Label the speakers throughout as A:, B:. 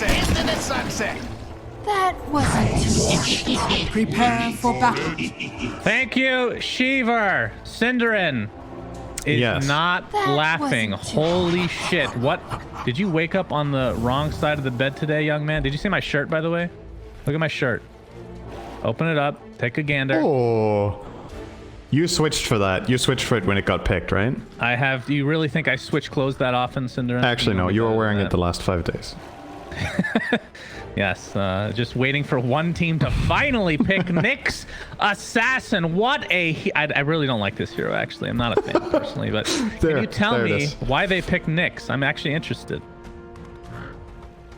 A: into the sunset.
B: That wasn't too much. Prepare for battle.
C: Thank you, Shiver. Cinderin is not
B: That
C: laughing.
B: wasn't too
C: Holy shit. What? Did you wake up on the wrong side of the bed today, young man? Did you see my shirt, by the way? Look at my shirt. Open it up. Take a gander.
D: Oh. You switched for that. You switched for it when it got picked, right?
C: I have. Do you really think I switch clothes that often, Cinderin?
D: Actually, no. You were wearing it the last 5 days.
C: Yes, just waiting for one team to finally pick Nyx Assassin. What a... I really don't like this hero, actually. I'm not a fan, personally, but can you tell me why they picked Nyx? I'm actually interested.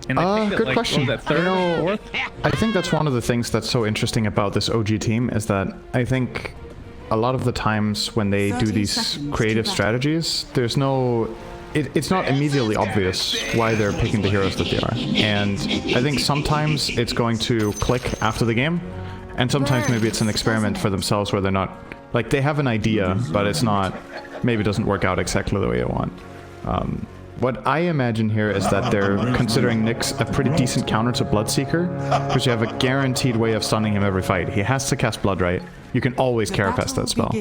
C: And I think
D: good question.
C: That third or fourth?
D: I think that's one of the things that's so interesting about this OG team is that I think a lot of the times when they do these creative strategies, there's no... It's not immediately obvious why they're picking the heroes that they are. And I think sometimes it's going to click after the game, and sometimes maybe it's an experiment for themselves where they're not... Like, they have an idea, but it's not... Maybe it doesn't work out exactly the way they want. What I imagine here is that they're considering Nyx a pretty decent counter to Bloodseeker, because you have a guaranteed way of stunning him every fight. He has to cast Blood, right? You can always carapace that spell.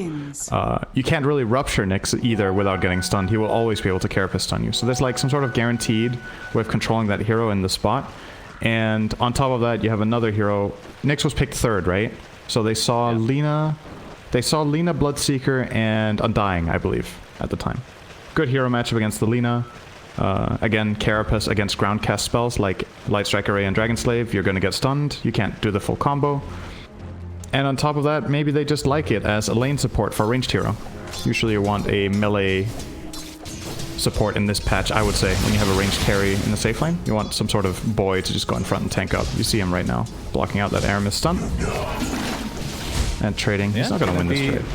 D: You can't really rupture Nyx either without getting stunned. He will always be able to carapace stun you. So there's like some sort of guaranteed way of controlling that hero in the spot. And on top of that, you have another hero. Nyx was picked third, right? So they saw Lina. They saw Lina, Bloodseeker, and Undying, I believe, at the time. Good hero matchup against the Lina. Again, carapace against ground cast spells like Light Strike Array and Dragon Slave. You're going to get stunned. You can't do the full combo. And on top of that, maybe they just like it as a lane support for a ranged hero. Usually you want a melee support in this patch, I would say, when you have a ranged carry in the safe lane. You want some sort of boy to just go in front and tank up. You see him right now, blocking out that Aramis stun. And trading. He's not going to win this trade.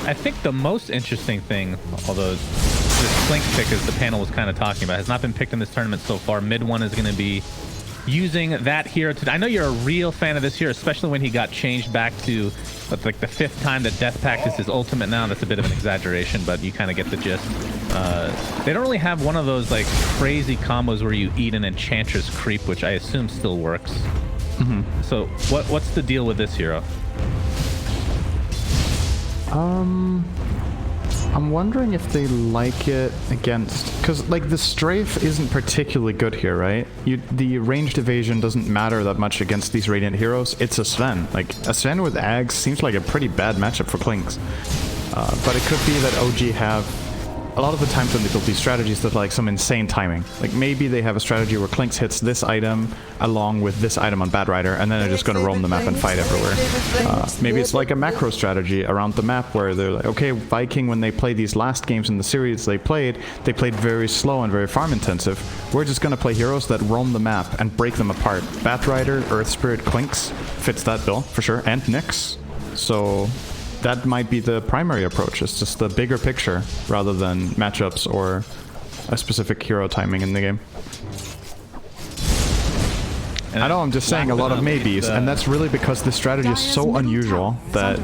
C: I think the most interesting thing, although this Clink pick, as the panel was kind of talking about, has not been picked in this tournament so far. Mid one is going to be using that hero today. I know you're a real fan of this hero, especially when he got changed back to like the 5th time that Death Pact is his ultimate now. That's a bit of an exaggeration, but you kind of get the gist. They don't really have one of those like crazy combos where you eat an Enchantress creep, which I assume still works. So what's the deal with this hero?
D: I'm wondering if they like it against... Because, like, the Strafe isn't particularly good here, right? The ranged evasion doesn't matter that much against these Radiant heroes. It's a Sven. Like, a Sven with Ags seems like a pretty bad matchup for Clinks. But it could be that OG have... A lot of the times when they build these strategies, there's like some insane timing. Like maybe they have a strategy where Clinks hits this item along with this item on Bad Rider, and then they're just going to roam the map and fight everywhere. Maybe it's like a macro strategy around the map where they're like, okay, Viking, when they played these last games in the series they played very slow and very farm intensive. We're just going to play heroes that roam the map and break them apart. Bat Rider, Earth Spirit, Clinks fits that bill for sure, and Nyx. So that might be the primary approach. It's just the bigger picture rather than matchups or a specific hero timing in the game. And I know I'm just saying a lot of maybes, and that's really because this strategy is so unusual that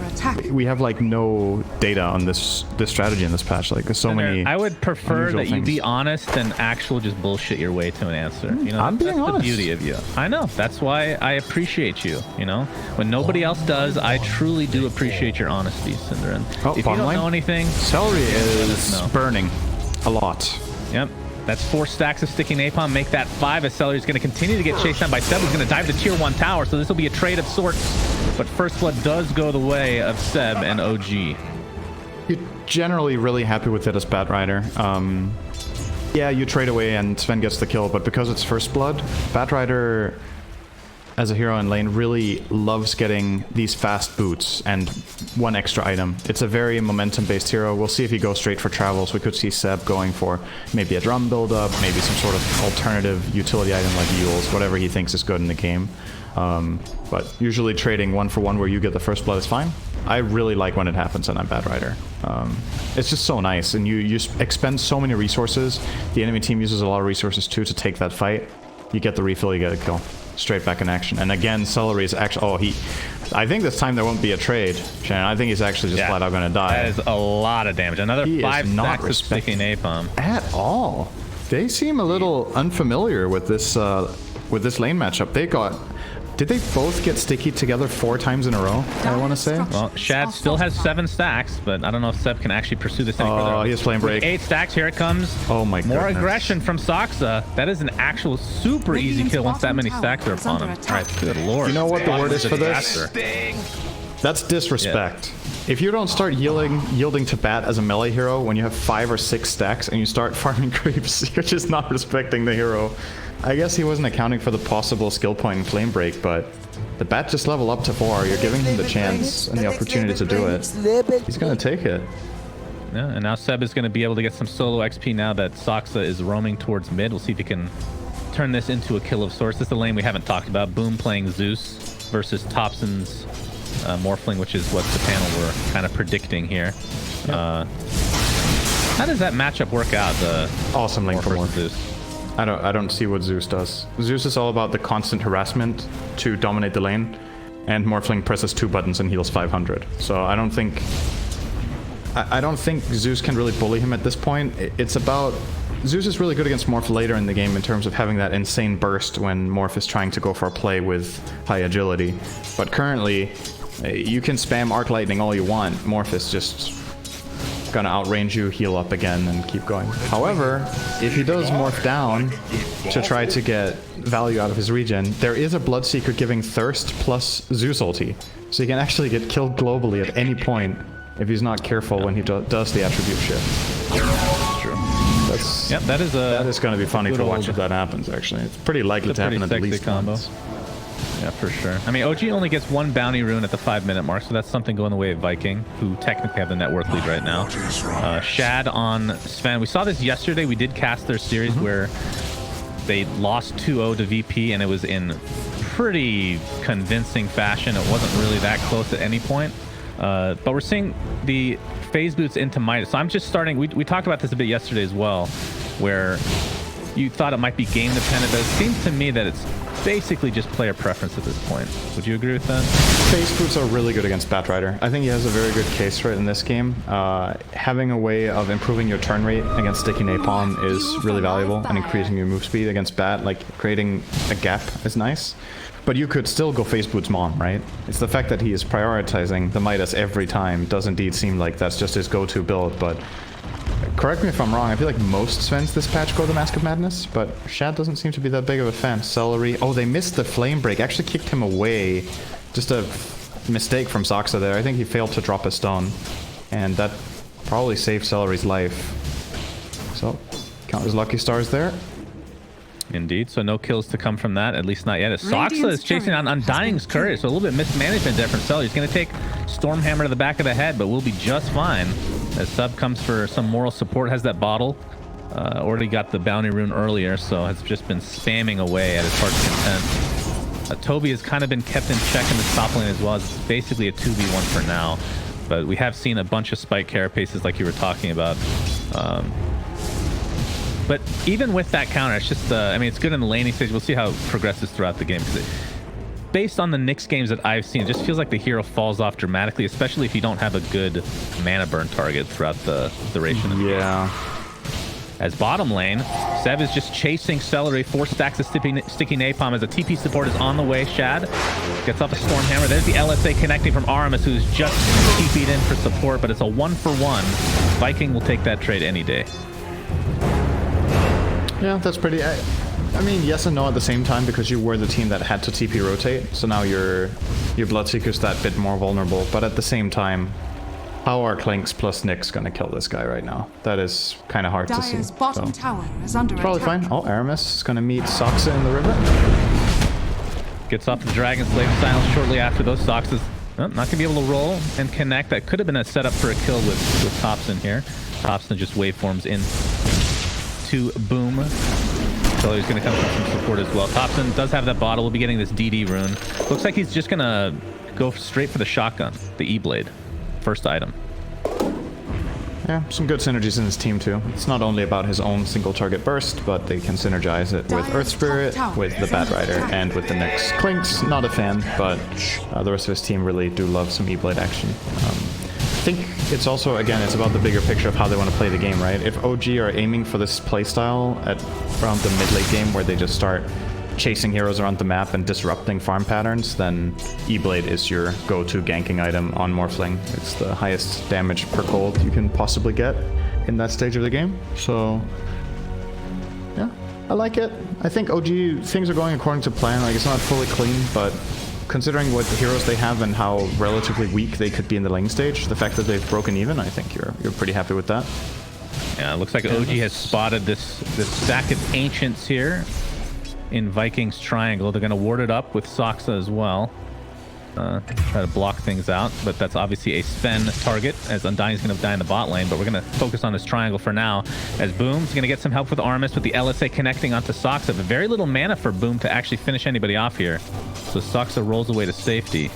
D: we have like no data on this strategy in this patch. Like there's so many.
C: I would prefer that you be honest than actual just bullshit your way to an answer. You know,
D: I'm being honest.
C: That's the beauty of you. I know. That's why I appreciate you. You know, when nobody else does, I truly do appreciate your honesty, Cinderin. If you don't know anything,
D: Celery is burning a lot.
C: Yep. That's 4 stacks of sticky napalm. Make that 5. As Celery's going to continue to get chased down by Seb, who's going to dive the tier 1 tower. So this will be a trade of sorts. But First Blood does go the way of Seb and OG.
D: You're generally really happy with it as Bat Rider. Yeah, you trade away and Sven gets the kill, but because it's First Blood, Bat Rider as a hero in lane really loves getting these fast boots and 1 extra item. It's a very momentum-based hero. We'll see if he goes straight for travels. We could see Seb going for maybe a drum build-up, maybe some sort of alternative utility item like Yules, whatever he thinks is good in the game. But usually trading 1 for 1 where you get the First Blood is fine. I really like when it happens and I'm Bad Rider. It's just so nice, and you expend so many resources. The enemy team uses a lot of resources too to take that fight. You get the refill, you get a kill. Straight back in action. And again, Celery is actually... Oh, I think this time there won't be a trade, Shannon. I think he's actually just flat out going to die.
C: That is a lot of damage. Another 5 stacks of sticky napalm.
D: At all. They seem a little unfamiliar with this with this lane matchup. They got... Did they both get sticky together 4 times in a row, I want to say?
C: Well, Shad still has 7 stacks, but I don't know if Seb can actually pursue this any further.
D: Oh, he has flame break.
C: 8 stacks, here it comes.
D: Oh my god.
C: More aggression from Saksa. That is an actual super easy kill once that many stacks are upon him. Alright, good lord.
D: You know what the word is for this? That's disrespect. Yeah. If you don't start yielding to bat as a melee hero when you have 5 or 6 stacks and you start farming creeps, you're just not respecting the hero. I guess he wasn't accounting for the possible skill point in Flame Break, but the bat just level up to 4. You're giving him the chance and the opportunity to do it. He's gonna take it.
C: Yeah, and now Seb is going to be able to get some solo XP now that Saksa is roaming towards mid. We'll see if he can turn this into a kill of sorts. This is the lane we haven't talked about. Boom playing Zeus versus Topson's Morphling, which is what the panel were kind of predicting here. Yep. How does that matchup work out?
D: Awesome lane for Morph.
C: Zeus.
D: I don't see what Zeus does. Zeus is all about the constant harassment to dominate the lane, and Morphling presses 2 buttons and heals 500. So I don't think Zeus can really bully him at this point. It's about... Zeus is really good against Morph later in the game in terms of having that insane burst when Morph is trying to go for a play with high agility. But currently, you can spam Arc Lightning all you want. Morph is just gonna outrange you, heal up again, and keep going. However, if he does Morph down to try to get value out of his regen, there is a Bloodseeker giving Thirst plus Zeus ulti. So he can actually get killed globally at any point if he's not careful when he does the attribute shift.
C: That's true. That is
D: going to be funny to watch if that happens, actually. It's pretty likely to happen at least once.
C: Yeah, for sure. I mean, OG only gets 1 bounty rune at the 5-minute mark, so that's something going the way of Viking, who technically have the net worth lead right now. Shad on Sven. We saw this yesterday. We did cast their series where they lost 2-0 to VP, and it was in pretty convincing fashion. It wasn't really that close at any point. But we're seeing the phase boots into Midas. So I'm just starting... We talked about this a bit yesterday as well, where you thought it might be game dependent, but it seems to me that it's basically just player preference at this point. Would you agree with that?
D: Phase boots are really good against Batrider. I think he has a very good case for it in this game. Having a way of improving your turn rate against Sticky Napalm is really valuable, and increasing your move speed against Bat, like creating a gap, is nice. But you could still go Phase Boots Mom, right? It's the fact that he is prioritizing the Midas every time does indeed seem like that's just his go-to build, but correct me if I'm wrong, I feel like most Svens this patch go the Mask of Madness, but Shad doesn't seem to be that big of a fan. Celery. Oh, they missed the Flame Break. Actually kicked him away. Just a mistake from Saksa there. I think he failed to drop a stone, and that probably saved Celery's life. So, count his lucky stars there.
C: Indeed, so no kills to come from that, at least not yet. As Saksa is chasing on Undying's courier, so a little bit mismanagement there from Celery. He's going to take Stormhammer to the back of the head, but we'll be just fine. As Sub comes for some moral support, has that bottle. Already got the bounty rune earlier, so has just been spamming away at his heart's content. Toby has kind of been kept in check in the top lane as well, as it's basically a 2v1 for now. But we have seen a bunch of spike carapaces like you were talking about. But even with that counter, it's just, I mean, it's good in the laning stage. We'll see how it progresses throughout the game. Because based on the Nyx games that I've seen, it just feels like the hero falls off dramatically, especially if you don't have a good mana burn target throughout the duration of the game. As bottom lane, Seb is just chasing Celery. 4 stacks of sticky napalm as a TP support is on the way. Shad gets off a Stormhammer. There's the LSA connecting from Aramis, who's just TP'd in for support, but it's a 1-for-1. Viking will take that trade any day.
D: Yeah, that's pretty... I mean, yes and no at the same time, because you were the team that had to TP rotate, so now your Bloodseeker's that bit more vulnerable, but at the same time, how are Clinks plus Nyx gonna kill this guy right now? That is kind of hard to see.
B: Bottom tower is under
D: probably attack. Fine. Oh, Aramis is gonna meet Saksa in the river.
C: Gets off the Dragon Slave Silence shortly after those. Saksa's not gonna be able to roll and connect. That could have been a setup for a kill with Topson here. Topson just waveforms in to Boom. So he's going to come from some support as well. Topson does have that bottle. We'll be getting this DD rune. Looks like he's just going to go straight for the shotgun, the E-Blade. First item.
D: Yeah, some good synergies in his team too. It's not only about his own single target burst, but they can synergize it with Earth Spirit, with the Batrider, and with the Nyx. Clinks, not a fan, but the rest of his team really do love some E-Blade action. I think it's also, again, it's about the bigger picture of how they want to play the game, right? If OG are aiming for this playstyle at around the mid-late game where they just start chasing heroes around the map and disrupting farm patterns, then E-Blade is your go-to ganking item on Morphling. It's the highest damage per gold you can possibly get in that stage of the game. So, yeah, I like it. I think OG, things are going according to plan. Like, it's not fully clean, but considering what heroes they have and how relatively weak they could be in the lane stage, the fact that they've broken even, I think you're pretty happy with that.
C: Yeah, it looks like OG has spotted this stack of Ancients here in Viking's Triangle. They're going to ward it up with Soxa as well. Try to block things out, but that's obviously a Sven target, as Undying's going to die in the bot lane, but we're going to focus on this triangle for now, as Boom's going to get some help with Armis with the LSA connecting onto Soxa, but very little mana for Boom to actually finish anybody off here. So Soxa rolls away to safety.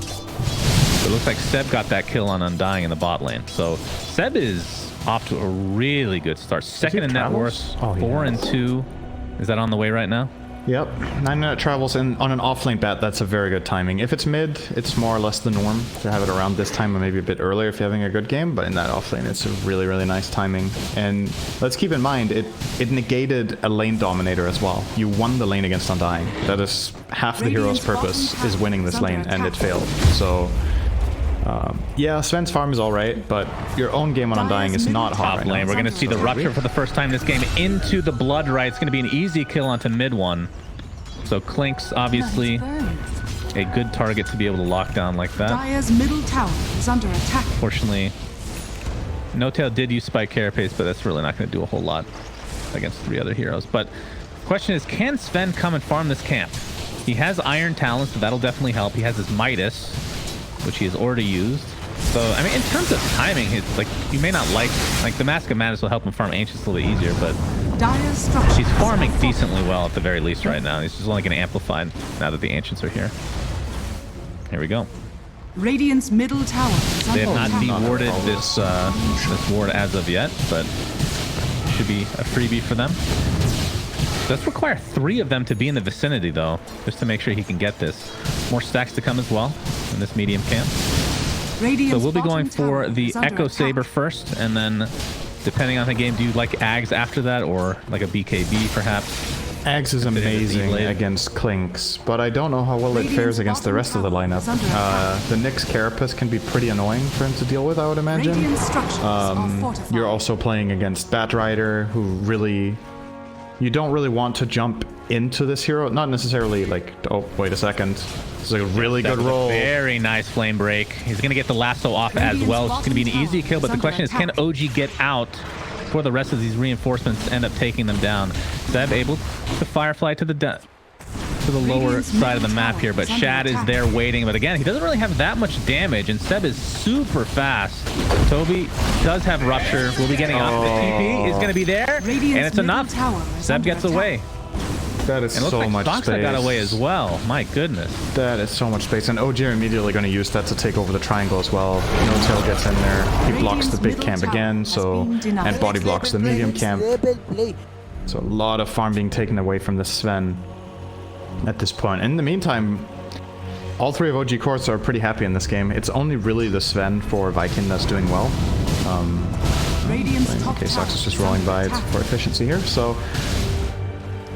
C: So it looks like Seb got that kill on Undying in the bot lane. So Seb is off to a really good start. Second in net worth, 4 and 2. Is that on the way right now?
D: Yep, 9-minute travels, and on an offlane bat, that's a very good timing. If it's mid, it's more or less the norm to have it around this time or maybe a bit earlier if you're having a good game, but in that offlane, it's a really, really nice timing. And let's keep in mind, it negated a lane dominator as well. You won the lane against Undying. That is half the hero's purpose, is winning this lane, and it failed. So, yeah, Sven's farm is alright, but your own game on Undying is not hot right
C: lane.
D: now.
C: We're going to see the Rupture for the first time in this game into the Blood Right. It's going to be an easy kill onto mid one. So Klink's obviously a good target to be able to lock down like that.
B: Dire's middle tower is under attack.
C: Fortunately, No-Tail did use Spike Carapace, but that's really not going to do a whole lot against 3 other heroes. But the question is, can Sven come and farm this camp? He has Iron Talons, so that'll definitely help. He has his Midas, which he has already used. So, I mean, in terms of timing, it's like, you may not like the Mask of Madness will help him farm Ancients a little bit easier, but he's farming decently well at the very least right now. He's just only going to amplify now that the Ancients are here. Here we go.
B: Radiant's middle tower is
C: They
B: under
C: have not
B: attack.
C: dewarded this ward as of yet, but should be a freebie for them. Does require 3 of them to be in the vicinity, though, just to make sure he can get this. More stacks to come as well in this medium camp. So we'll be going for the Echo Saber first, and then depending on the game, do you like Ags after that, or like a BKB perhaps?
D: Ags is amazing against Klinks, but I don't know how well it fares against the rest of the lineup. The Nyx Carapace can be pretty annoying for him to deal with, I would imagine. You're also playing against Batrider, who really... You don't really want to jump into this hero. Not necessarily like... Oh, wait a second. This is a really good roll.
C: Very nice flame break. He's going to get the lasso off as well. It's going to be an easy kill, but the question is, can OG get out before the rest of these reinforcements end up taking them down? Seb able to Firefly to the lower side of the map here, but Shad is there waiting. But again, he doesn't really have that much damage, and Seb is super fast. Toby does have Rupture. Will be getting off. The TP is going to be there, and it's enough. Seb gets away.
D: That is so much space.
C: Soxa got away as well. My goodness.
D: That is so much space. And OG are immediately going to use that to take over the triangle as well. No-Tail gets in there. He blocks the big camp again, and body blocks the medium camp. So a lot of farm being taken away from the Sven at this point. In the meantime, all 3 of OG cores are pretty happy in this game. It's only really the Sven for Viking that's doing well. Okay, Sox is just rolling by for efficiency here. So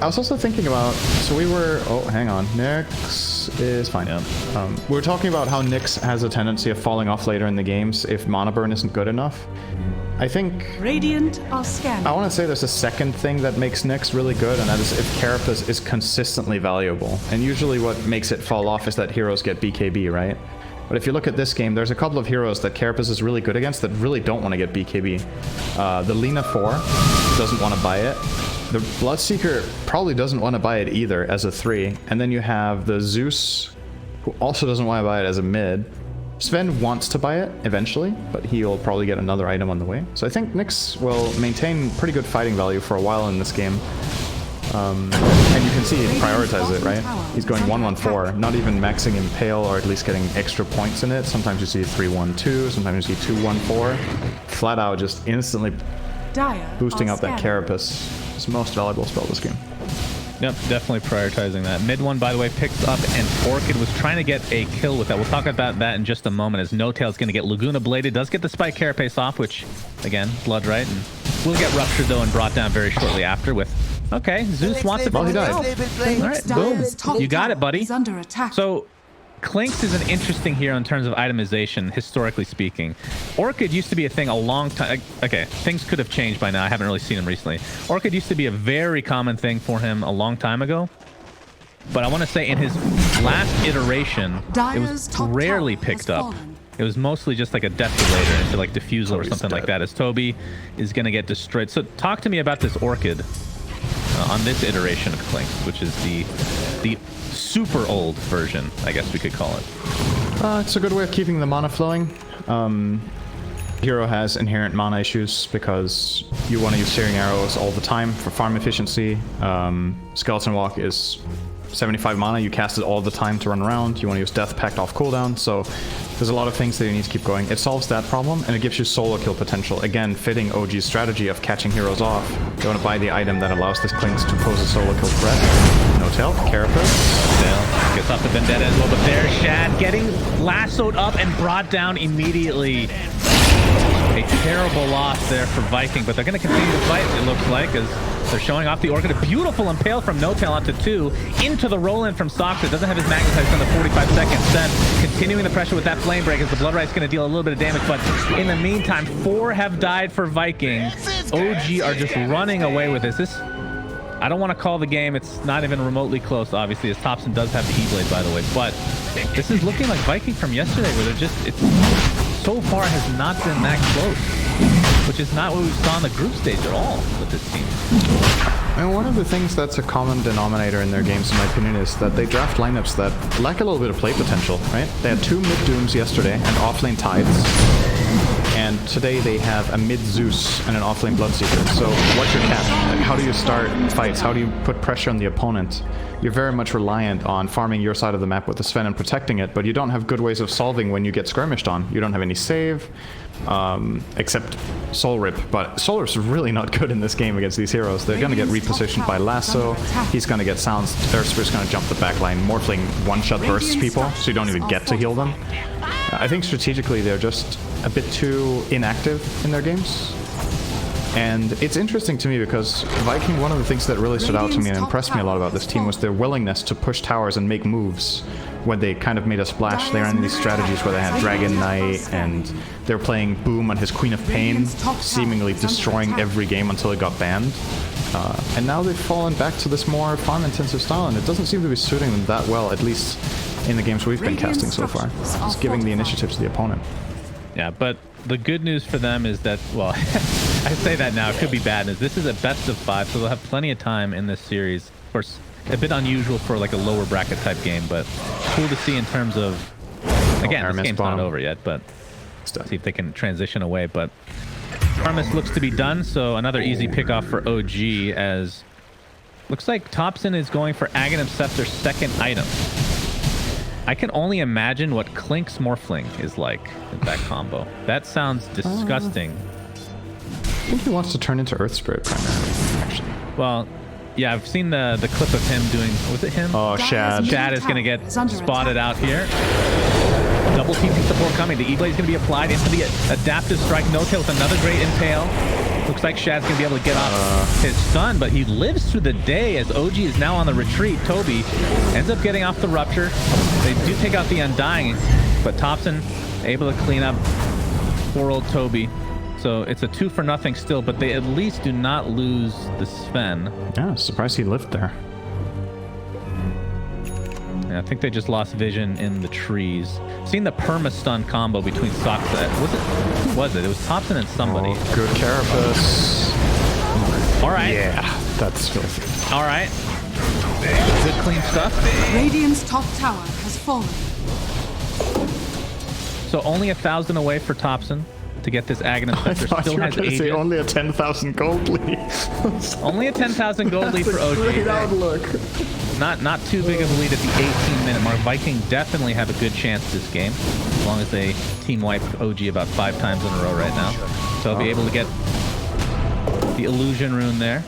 D: I was also thinking about, so we were, oh, hang on, Nyx is fine. Yeah. We were talking about how Nyx has a tendency of falling off later in the games if mana burn isn't good enough. I think
B: Radiant are scanning.
D: I want to say there's a second thing that makes Nyx really good, and that is if Carapace is consistently valuable. And usually what makes it fall off is that heroes get BKB, right? But if you look at this game, there's a couple of heroes that Carapace is really good against that really don't want to get BKB. The Lina 4 doesn't want to buy it. The Bloodseeker probably doesn't want to buy it either as a 3. And then you have the Zeus, who also doesn't want to buy it as a mid. Sven wants to buy it eventually, but he'll probably get another item on the way. So I think Nyx will maintain pretty good fighting value for a while in this game. And you can see he prioritizes it, right? He's going 1-1-4, not even maxing Impale or at least getting extra points in it. Sometimes you see 3-1-2, sometimes you see 2-1-4. Flat out just instantly boosting up that Carapace. His most valuable spell this game.
C: Yep, definitely prioritizing that. Mid one, by the way, picks up, and Orchid was trying to get a kill with that. We'll talk about that in just a moment, as No-Tail's going to get Laguna Bladed. Does get the Spike Carapace off, which, again, blood right, and will get Ruptured, though, and brought down very shortly after with Okay, Zeus wants it.
D: Well, he died.
C: All right, boom.
B: Dire's top
C: You got it,
B: tower
C: buddy.
B: is under attack.
C: So, Clinkz is an interesting hero in terms of itemization, historically speaking. Orchid used to be a thing a long time. Okay, things could have changed by now. I haven't really seen him recently. Orchid used to be a very common thing for him a long time ago. But I want to say in his last iteration, it was rarely picked up. It was mostly just like a death relator into like Diffusal or something like that, as Toby is going to get destroyed. So talk to me about this Orchid on this iteration of Clinkz, which is the super old version, I guess we could call it.
D: It's a good way of keeping the mana flowing. Hero has inherent mana issues because you want to use Searing Arrows all the time for farm efficiency. Skeleton Walk is 75 mana, you cast it all the time to run around. You want to use Death Pact off cooldown, so there's a lot of things that you need to keep going. It solves that problem, and it gives you solo kill potential. Again, fitting OG's strategy of catching heroes off. You want to buy the item that allows this Clinkz to pose a solo kill threat. No tail, Carapace.
C: Tail gets off the Vendetta as well, but there's Shad getting lassoed up and brought down immediately. A terrible loss there for Viking, but they're going to continue to fight, it looks like, as they're showing off the Orchid. A beautiful impale from No Tail onto 2, into the roll-in from Soxa. Doesn't have his Magnetize on the 45 seconds. Then continuing the pressure with that Flame Break as the Blood Right's going to deal a little bit of damage, but in the meantime, 4 have died for Viking. OG are just running away with this. I don't want to call the game. It's not even remotely close, obviously, as Topson does have the E-Blade, by the way, but this is looking like Viking from yesterday, where they're just... so far has not been that close, which is not what we saw in the group stage at all with this team.
D: And one of the things that's a common denominator in their games, in my opinion, is that they draft lineups that lack a little bit of play potential, right? They had 2 mid-Dooms yesterday and offlane Tides. And today they have a mid-Zeus and an offlane Bloodseeker. So what's your cap? How do you start fights? How do you put pressure on the opponent? You're very much reliant on farming your side of the map with the Sven and protecting it, but you don't have good ways of solving when you get skirmished on. You don't have any save, except Soul Rip. But Soul Rip's really not good in this game against these heroes. They're going to get repositioned by Lasso. He's going to get Sounds. Earthspirit's going to jump the backline. Morphling one-shot bursts people, so you don't even get to heal them. I think strategically they're just a bit too inactive in their games. And it's interesting to me because Viking, one of the things that really stood out to me and impressed me a lot about this team was their willingness to push towers and make moves when they kind of made a splash. They ran these strategies where they had Dragon Knight and they're playing Boom on his Queen of Pain, seemingly destroying every game until it got banned. And now they've fallen back to this more farm-intensive style, and it doesn't seem to be suiting them that well, at least in the games we've been casting so far. It's giving the initiative to the opponent.
C: Yeah, but the good news for them is that, well, I say that now, it could be bad news. This is a best of 5, so they'll have plenty of time in this series. Of course, a bit unusual for like a lower bracket type game, but cool to see in terms of, again, this game's not over yet, but see if they can transition away. But Armis looks to be done, so another easy pickoff for OG, as looks like Topson is going for Aghanim Scepter's second item. I can only imagine what Clinkz Morphling is like in that combo. That sounds disgusting.
D: I think he wants to turn into Earth Spirit primarily, actually.
C: Well, yeah, I've seen the clip of him doing... Was it him?
D: Oh, Shad.
C: Shad is going to get spotted out here. Double TP support coming. The E-Blade is going to be applied into the adaptive strike. No Tail with another great impale. Looks like Shad's going to be able to get off his stun, but he lives through the day as OG is now on the retreat. Toby ends up getting off the Rupture. They do take out the Undying, but Topson able to clean up poor old Toby. So it's a 2-for-0 still, but they at least do not lose the Sven.
D: Yeah, surprised he lived there.
C: Yeah, I think they just lost vision in the trees. Seen the perma-stun combo between Soxa. Who was it? It was Topson and somebody.
D: Oh, good Carapace.
C: All right.
D: Yeah, that's filthy.
C: All right. Good clean stuff.
B: Radiant's top tower has fallen.
C: So only 1,000 away for Topson to get this Aghanim Scepter. Still has Aegis.
D: Say only a 10,000 gold lead.
C: Only a 10,000 gold lead for OG.
D: Great outlook.
C: Not too big of a lead at the 18-minute mark. Viking definitely have a good chance this game, as long as they team wipe OG about 5 times in a row right now. So they'll be able to get the illusion rune there.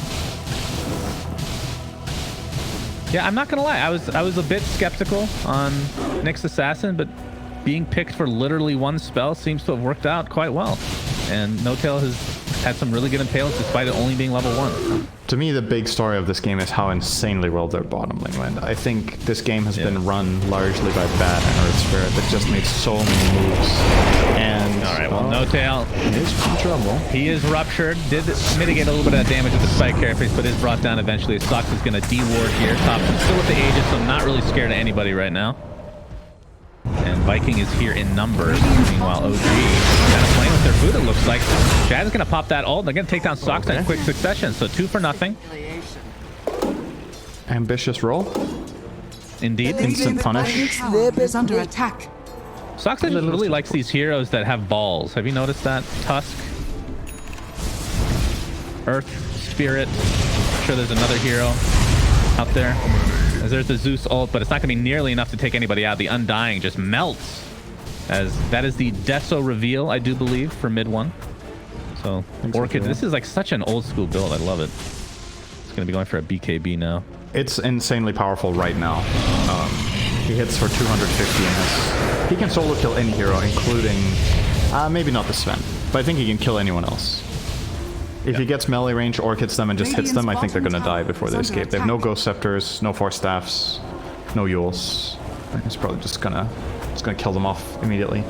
C: Yeah, I'm not gonna lie. I was a bit skeptical on Nyx Assassin, but being picked for literally one spell seems to have worked out quite well. And No Tail has had some really good impales despite it only being level 1.
D: To me, the big story of this game is how insanely well their bottom lane went. I think this game has been run largely by Bat and Earth Spirit that just made so many moves. And
C: Alright, well, No-Tail
D: is in trouble.
C: He is ruptured, did mitigate a little bit of that damage with the spike carapace, but is brought down eventually. Sox is going to de-ward here. Topson still with the Aegis, so I'm not really scared of anybody right now. And Viking is here in numbers. Meanwhile, OG kind of playing with their boot, it looks like. Shad is going to pop that ult. They're going to take down Sox in quick succession. So 2 for nothing.
D: Ambitious roll.
C: Indeed.
D: Instant punish.
B: Is under attack.
C: Sox really likes these heroes that have balls. Have you noticed that? Tusk. Earth. Spirit. I'm sure there's another hero out there. As there's the Zeus ult, but it's not going to be nearly enough to take anybody out. The Undying just melts. As that is the Deso reveal, I do believe, for mid 1. So, Orchid, this is like such an old school build. I love it. It's going to be going for a BKB now.
D: It's insanely powerful right now. He hits for 250 and has... He can solo kill any hero, including... maybe not the Sven, but I think he can kill anyone else. If he gets melee range, Orc hits them and just hits them, I think they're gonna die before they escape. They have no Ghost Scepters, no Force Staffs, no Yules. He's probably just gonna kill them off immediately.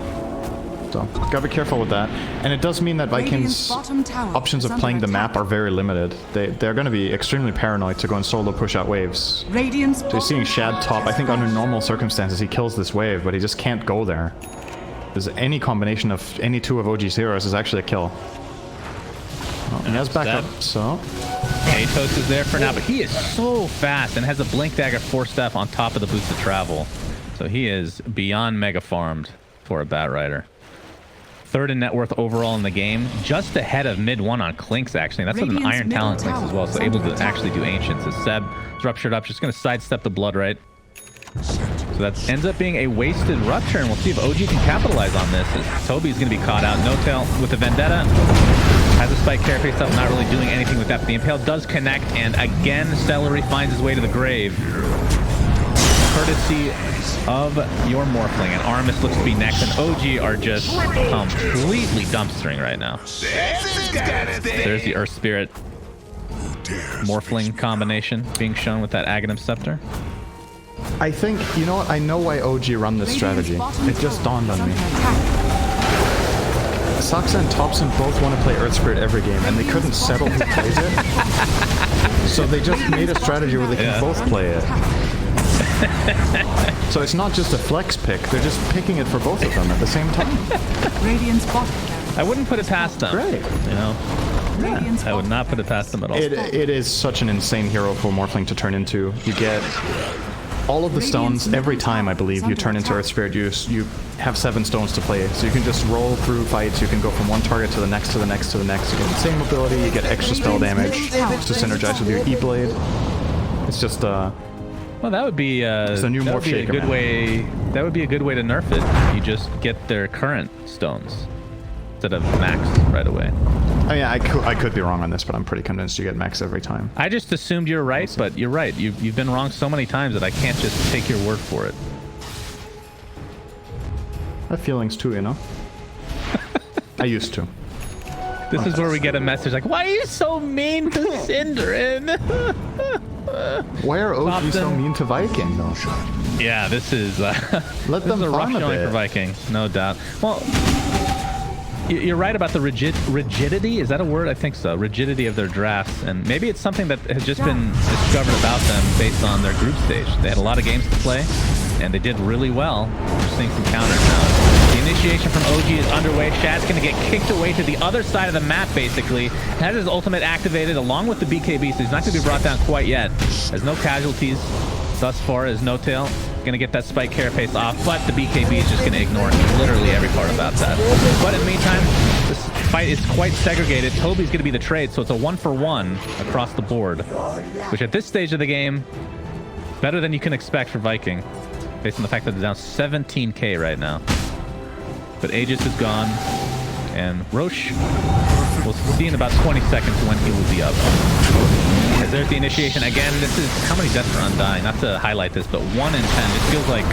D: So, gotta be careful with that. And it does mean that Vikings' options of playing the map are very limited. They're gonna be extremely paranoid to go and solo push out waves. So you're seeing Shad top. I think under normal circumstances he kills this wave, but he just can't go there. Because any combination of any 2 of OG's heroes is actually a kill. Well, he has backup, so...
C: Atos is there for now, but he is so fast and has a Blink Dagger Force Staff on top of the boost of travel. So he is beyond mega farmed for a Bat Rider. 3rd in net worth overall in the game, just ahead of mid 1 on Clinks, actually. That's with an Iron Talent Clinks as well, so able to actually do Ancients. As Seb is ruptured up, just going to sidestep the Blood Right. So that ends up being a wasted Rupture, and we'll see if OG can capitalize on this, as Toby's going to be caught out. No-Tail with the Vendetta. Has a spike carapace up, not really doing anything with that, but the Impale does connect, and again, Celery finds his way to the grave. Courtesy of your Morphling, and Armis looks to be next, and OG are just completely dumpstering right now. There's the Earth Spirit Morphling combination being shown with that Aghanim Scepter.
D: I think, you know what, I know why OG run this strategy. It just dawned on me. Sox and Topson both want to play Earth Spirit every game, and they couldn't settle who plays it. So they just made a strategy where they can both play it. So it's not just a flex pick, they're just picking it for both of them at the same time.
C: I wouldn't put it past them.
D: Great.
C: You know? Yeah, I would not put it past them at all.
D: It is such an insane hero for Morphling to turn into. You get all of the stones every time, I believe, you turn into Earth Spirit. You have 7 stones to play, so you can just roll through fights. You can go from one target to the next, to the next, to the next. You get insane mobility, you get extra spell damage to synergize with your E-Blade. It's just, well,
C: that would be
D: it's a new Morph Shaker,
C: good way. That would be a good way to nerf it. You just get their current stones instead of max right away.
D: I mean, I could be wrong on this, but I'm pretty convinced you get max every time.
C: I just assumed you're right, but you're right. You've been wrong so many times that I can't just take your word for it.
D: I have feelings too, you know? I used to.
C: This is where we get a message like, why are you so mean to Synderen?
D: Why are OG so mean to Viking, though?
C: Yeah, this is
D: Let them
C: a rough
D: farm a
C: showing
D: bit.
C: for Viking, no doubt. Well, you're right about the rigidity. Is that a word? I think so. Rigidity of their drafts, and maybe it's something that has just been discovered about them based on their group stage. They had a lot of games to play, and they did really well. We're seeing some counters now. The initiation from OG is underway. Shad's going to get kicked away to the other side of the map, basically. Has his ultimate activated along with the BKB, so he's not going to be brought down quite yet. There's no casualties thus far as No-Tail going to get that spike carapace off, but the BKB is just going to ignore literally every part about that. But in the meantime, this fight is quite segregated. Toby's going to be the trade, so it's a 1-for-1 across the board, which at this stage of the game, better than you can expect for Viking, based on the fact that they're down 17k right now. But Aegis is gone, and Roche will see in about 20 seconds when he will be up. as there's the initiation again. This is how many deaths for Undying. Not to highlight this, but 1 in 10. It feels like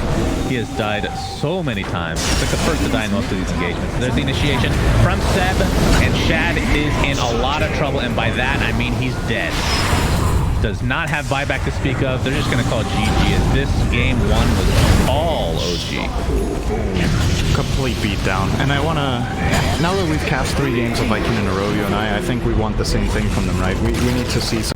C: he has died so many times. It's like the first to die in most of these engagements. There's the initiation from Seb, and Shad is in a lot of trouble, and by that I mean he's dead. Does not have buyback to speak of. They're just going to call GG as this game 1 was all OG.
D: Complete beatdown. And I want to... Now that we've cast 3 games of Viking in a row, you and I think we want the same thing from them, right? We need to see some